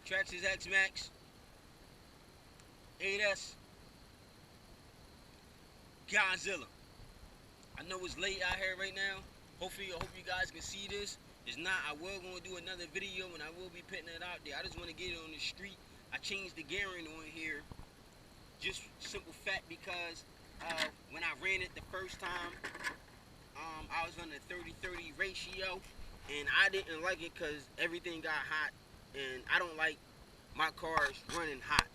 Traxxas XMAXX 8S Godzilla. I know it's late out here right now. Hopefully, I hope you guys can see this. If not, I will gonna do another video and I will be putting it out there. I just want to get it on the street. I changed the gearing on here, just simple fact because when I ran it the first time, I was on the 30-30 ratio, and I didn't like it because everything got hot, and I don't like my cars running hot.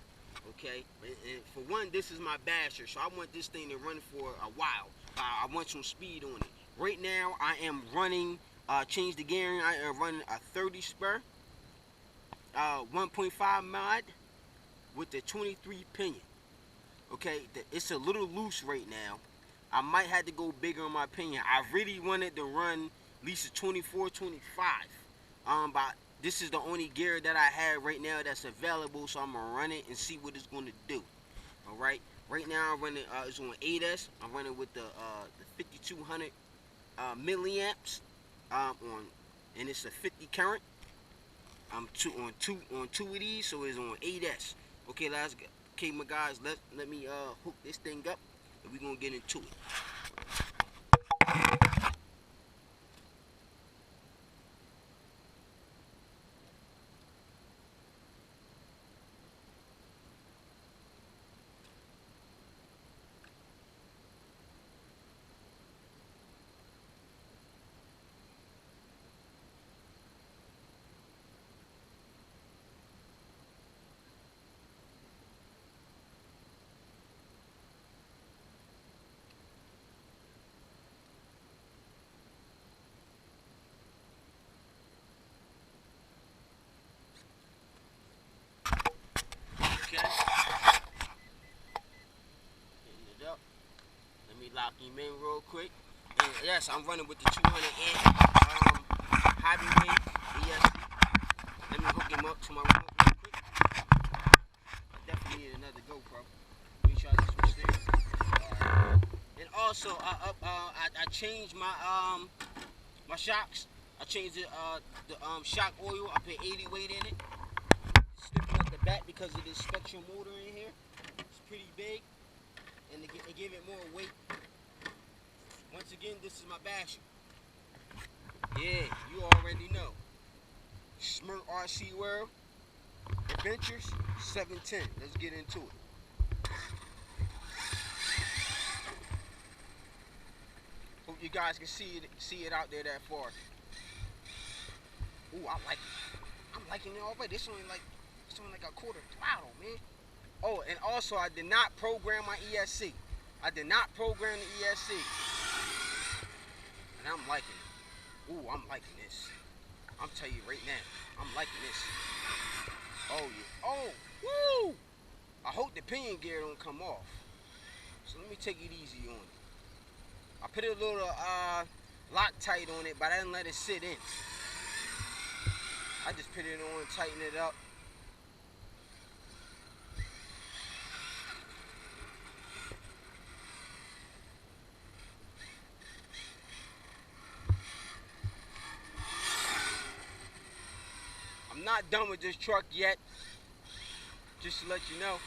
Okay, and for one, this is my basher, so I want this thing to run for a while. I want some speed on it. Right now, I am running, change the gearing, I am running a 30 spur, 1.5 mod with the 23 pinion. Okay, it's a little loose right now. I might have to go bigger on my pinion. I really wanted to run at least a 24, 25. But this is the only gear that I have right now that's available, so I'm gonna run it and see what it's gonna do. All right. Right now I'm running. It's on 8S. I'm running with the 5200 milliamps. And it's a 50 current. I'm on two of these, so it's on 8S. Okay, let's go. Okay, my guys, let me hook this thing up, and we're gonna get into it. Let me lock him in real quick. And yes, I'm running with the 200 amp heavyweight ESC. Let me hook him up to my remote real quick. I definitely need another GoPro. Let me try this switch there. And also, I changed my my shocks. I changed the shock oil. I put 80 weight in it. Sticking up the back because of this spectrum motor in here. It's pretty big. And to give it more weight. Once again, this is my basher. Yeah, you already know. Smirk RC World Adventures 710. Let's get into it. Hope you guys can see it out there that far. Ooh, I like it. I'm liking it already. It's only like a quarter throttle, man. Oh, and also I did not program my ESC. I did not program the ESC. And I'm liking it. Ooh, I'm liking this. I'm telling you right now, I'm liking this. Oh, yeah. Oh, woo! I hope the pinion gear don't come off. So let me take it easy on it. I put a little Loctite on it, but I didn't let it sit in. I just put it on, tighten it up. I'm not done with this truck yet, just to let you know.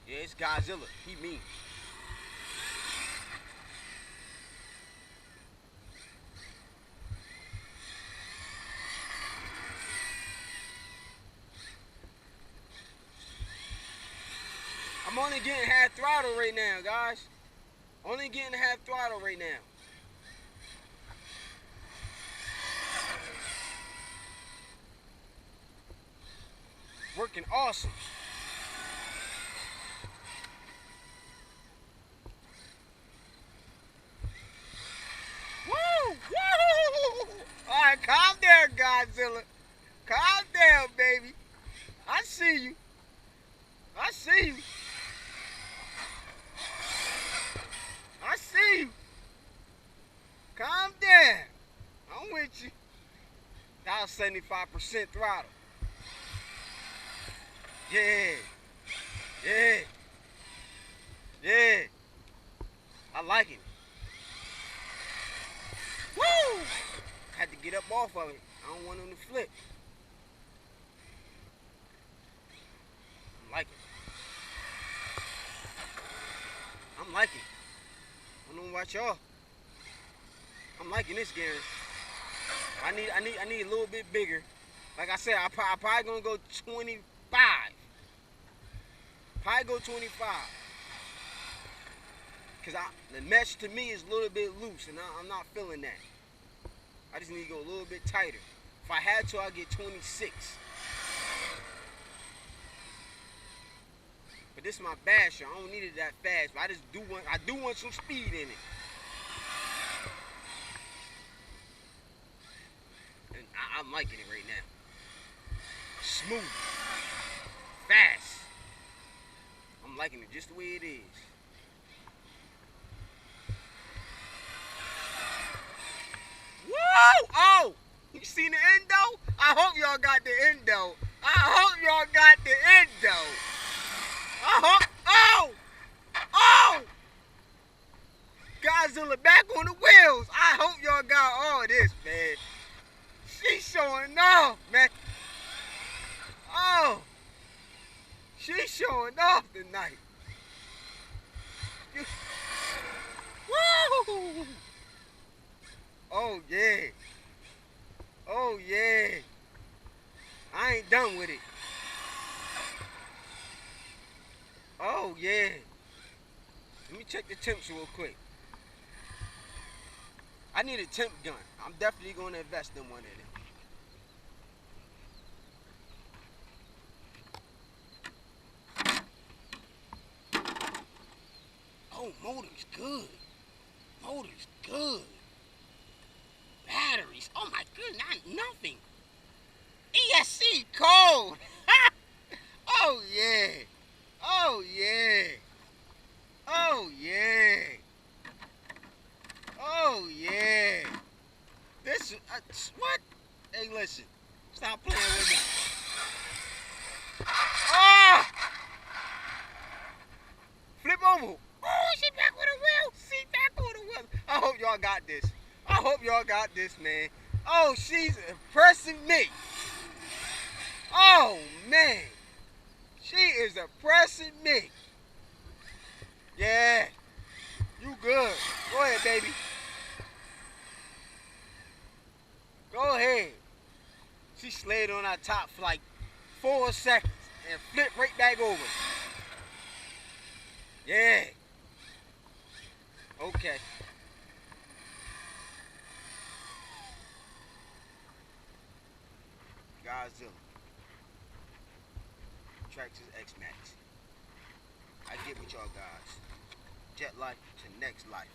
Yeah, it's Godzilla. He mean. I'm only getting half throttle right now, guys. Only getting half throttle right now. Working awesome. Woo! Woo! Alright, calm down, Godzilla. Calm down, baby. I see you. I see you. I see you. Calm down. I'm with you. That was 75% throttle. Yeah. Yeah. Yeah. I like it. Woo! Had to get up off of it. I don't want him to flip. I'm liking it. I'm liking it. I don't know about y'all. I'm liking this, Gary. I need a little bit bigger. Like I said, I probably gonna go 25. Probably go 25. Cause the mesh to me is a little bit loose, and I'm not feeling that. I just need to go a little bit tighter. If I had to, I'd get 26. But this is my basher. I don't need it that fast. But I do want some speed in it. And I'm liking it right now. Smooth. Fast. I'm liking it just the way it is. Woo! Oh! You seen the endo? I hope y'all got the endo. I hope y'all got the endo. I hope. Oh! Oh! Godzilla back on the wheels. I hope y'all got all this, man. She's showing off, man. Oh! She's showing off tonight. Woo! Oh, yeah. Oh, yeah. I ain't done with it. Oh, yeah. Let me check the temps real quick. I need a temp gun. I'm definitely going to invest in one of them. Oh, motor's good. Motor's good. Batteries. Oh, my goodness. Nothing. ESC cold. Oh, yeah. Oh, yeah. Oh, yeah. Oh, yeah. This, what? Hey, listen. Stop playing with me. Ah! Flip over. Oh, she back with a wheel. She back with a wheel. I hope y'all got this. I hope y'all got this, man. Oh, she's impressing me. Oh, man. She is impressing me. Yeah. You good. Go ahead, baby. Go ahead. She slid on our top for like 4 seconds and flipped right back over. Yeah. Okay. Godzilla. Tracks is XMAXX. I get with y'all guys. Jet life to next life.